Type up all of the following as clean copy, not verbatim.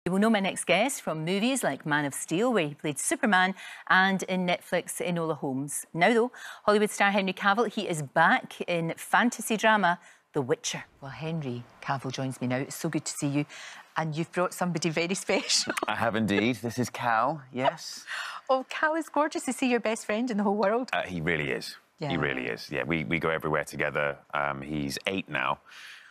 You will know my next guest from movies like Man of Steel, where he played Superman, and in Netflix Enola Holmes. Now, though, Hollywood star Henry Cavill, he is back in fantasy drama The Witcher. Well, Henry Cavill joins me now. It's so good to see you. And you've brought somebody very special. I have indeed. This is Cal, yes. Oh, Cal is gorgeous to see your best friend in the whole world. He really is. Yeah. He really is. Yeah, we go everywhere together. He's 8 now,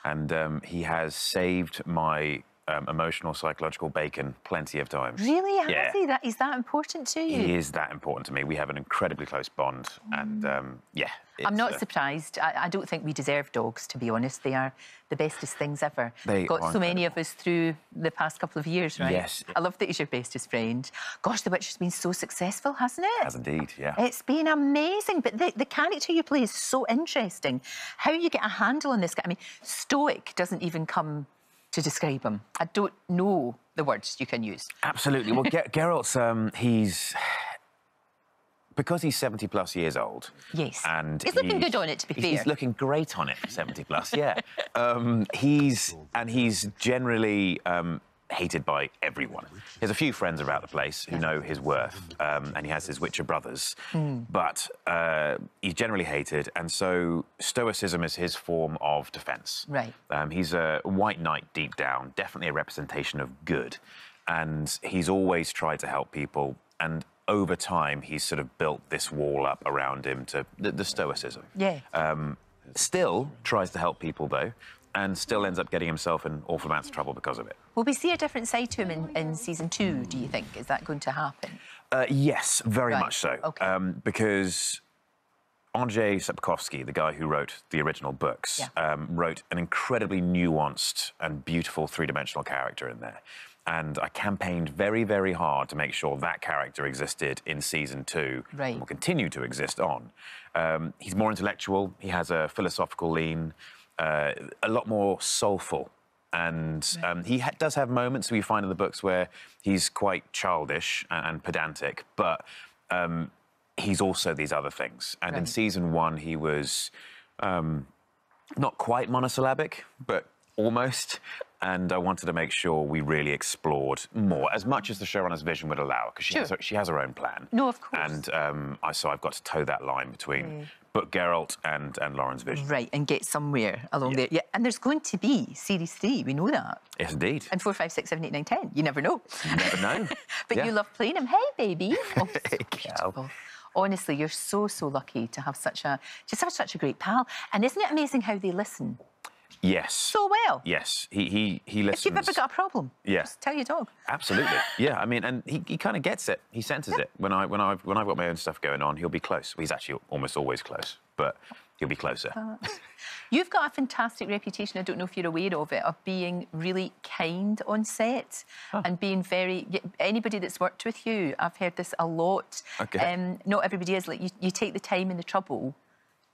and he has saved my emotional, psychological bacon plenty of times. Really? Has he? Is that important to you? He is that important to me. We have an incredibly close bond, and yeah. I'm not surprised. I don't think we deserve dogs, to be honest. They are the bestest things ever. They got so many of us through the past couple of years, right? Yes. I love that he's your bestest friend. Gosh, The Witcher's been so successful, hasn't it? It has indeed, yeah. It's been amazing, but the character you play is so interesting. How you get a handle on this guy. I mean, stoic doesn't even come to describe him. I don't know the words you can use. Absolutely. Well, Geralt's, because he's 70+ years old. Yes. And he's looking good on it, to be fair. He's looking great on it, 70+, yeah. He's generally hated by everyone. He has a few friends around the place who know his worth, and he has his Witcher brothers, but he's generally hated, and so stoicism is his form of defence. Right. He's a white knight deep down, definitely a representation of good, and he's always tried to help people, and over time he's sort of built this wall up around him to the stoicism. Yeah. Still tries to help people, though, and still ends up getting himself in awful amounts of trouble because of it. Will we see a different side to him in season 2, do you think? Is that going to happen? Yes, very much so. Okay. Because Andrzej Sapkowski, the guy who wrote the original books, wrote an incredibly nuanced and beautiful three-dimensional character in there. And I campaigned very, very hard to make sure that character existed in season 2 and will continue to exist on. He's more intellectual, he has a philosophical lean, a lot more soulful, and he does have moments we find in the books where he's quite childish and pedantic, but he's also these other things. And in season 1, he was not quite monosyllabic, but almost. And I wanted to make sure we really explored more, as much as the showrunner's vision would allow, because she has her own plan. No, of course. And so I've got to toe that line between book Geralt and Lauren's vision. Right, and get somewhere along there. Yeah, and there's going to be series 3, we know that. Yes, indeed. And 4, 5, 6, 7, 8, 9, 10. You never know. You never know. But you love playing him. Hey, baby. Oh, so Hey, beautiful. Honestly, you're so lucky to have such a great pal. And isn't it amazing how they listen? Yes. So well. Yes, he listens. If you've ever got a problem, just tell your dog. Absolutely. Yeah, I mean, and he kind of gets it. He senses it. When I've got my own stuff going on, he'll be close. Well, he's actually almost always close, but he'll be closer. You've got a fantastic reputation, I don't know if you're aware of it, of being really kind on set and being very... Anybody that's worked with you, I've heard this a lot. Okay. Not everybody is. Like, you take the time and the trouble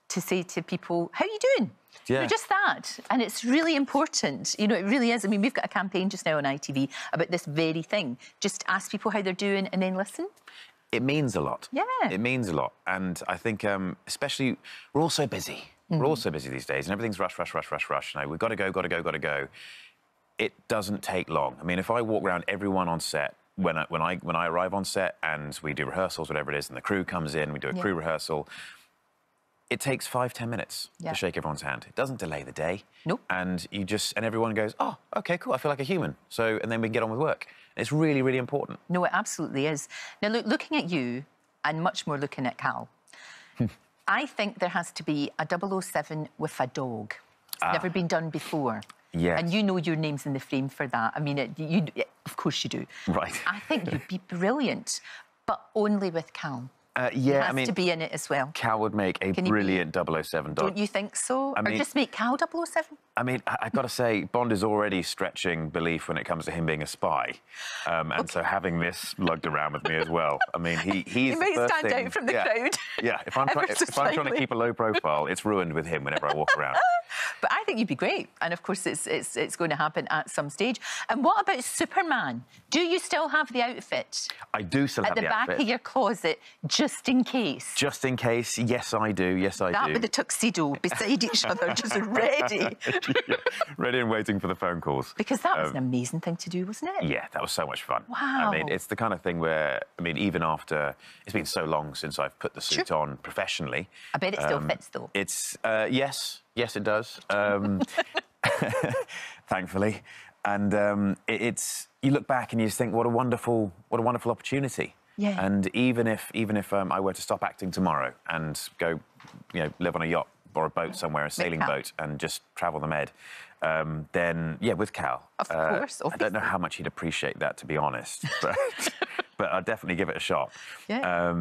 to say to people, how are you doing? Yeah. You know, just that. And it's really important. You know, it really is. I mean, we've got a campaign just now on ItTV about this very thing. Just ask people how they're doing and then listen. It means a lot. Yeah. It means a lot. And I think, especially, we're all so busy. We're all so busy these days, and everything's rush. You know, we've got to go. It doesn't take long. I mean, if I walk around everyone on set, when I arrive on set and we do rehearsals, whatever it is, and the crew comes in, we do a crew rehearsal, it takes 5-10 minutes to shake everyone's hand. It doesn't delay the day. Nope. And everyone goes, oh, okay, cool, I feel like a human. So, and then we can get on with work. It's really, really important. No, it absolutely is. Now, looking at you, and much more looking at Cal, I think there has to be a 007 with a dog. It's never been done before. Yes. And you know your name's in the frame for that. I mean, of course you do. Right. I think you'd be brilliant, but only with Cal. Yeah, I mean, to be in it as well. Cal would make a brilliant 007 dog. Don't you think so? I mean, or just make Cal 007? I mean, I've got to say, Bond is already stretching belief when it comes to him being a spy. And so having this lugged around with me as well, I mean, he's he may the first stand thing, out from the crowd. Yeah, if I'm trying to keep a low profile, it's ruined with him whenever I walk around. But I think you'd be great. And, of course, it's going to happen at some stage. And what about Superman? Do you still have the outfit? I do still have the outfit. At the back of your closet, just Just in case. Just in case, yes, I do. Yes, I do. That with the tuxedo beside each other, just ready. Yeah, ready and waiting for the phone calls. Because that was an amazing thing to do, wasn't it? Yeah, that was so much fun. Wow. I mean, it's the kind of thing where, I mean, even after, it's been so long since I've put the suit on professionally. I bet it still fits, though. It's, yes, it does. Thankfully. And it's, you look back and you just think, what a wonderful opportunity. Yeah. And even if I were to stop acting tomorrow and go, live on a yacht or a boat somewhere, a sailing boat, and just travel the Med, then yeah, with Cal. Of course, obviously. I don't know how much he'd appreciate that, to be honest, but I'd definitely give it a shot. Yeah.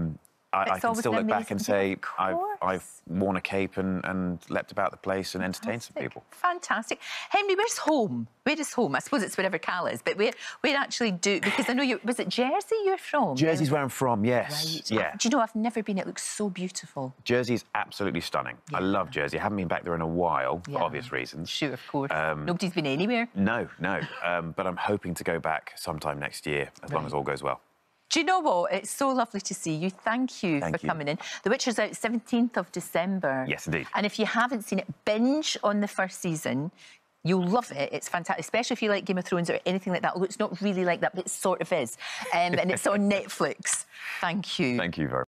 I can still look back and say I've worn a cape and leapt about the place and entertained some people. Fantastic. Henry, where's home? Where is home? I suppose it's wherever Cal is, but where actually because I know was it Jersey you're from? Jersey's where I'm from, yes. Right. Yeah. Do you know, I've never been. It looks so beautiful. Jersey's absolutely stunning. Yeah. I love Jersey. I haven't been back there in a while, for obvious reasons. Sure, of course. Nobody's been anywhere. No. But I'm hoping to go back sometime next year, as long as all goes well. Do you know what? It's so lovely to see you. Thank you for coming in. The Witcher's out 17th of December. Yes, indeed. And if you haven't seen it, binge on the first season. You'll love it. It's fantastic, especially if you like Game of Thrones or anything like that. Although it's not really like that, but it sort of is. And it's on Netflix. Thank you. Thank you very much.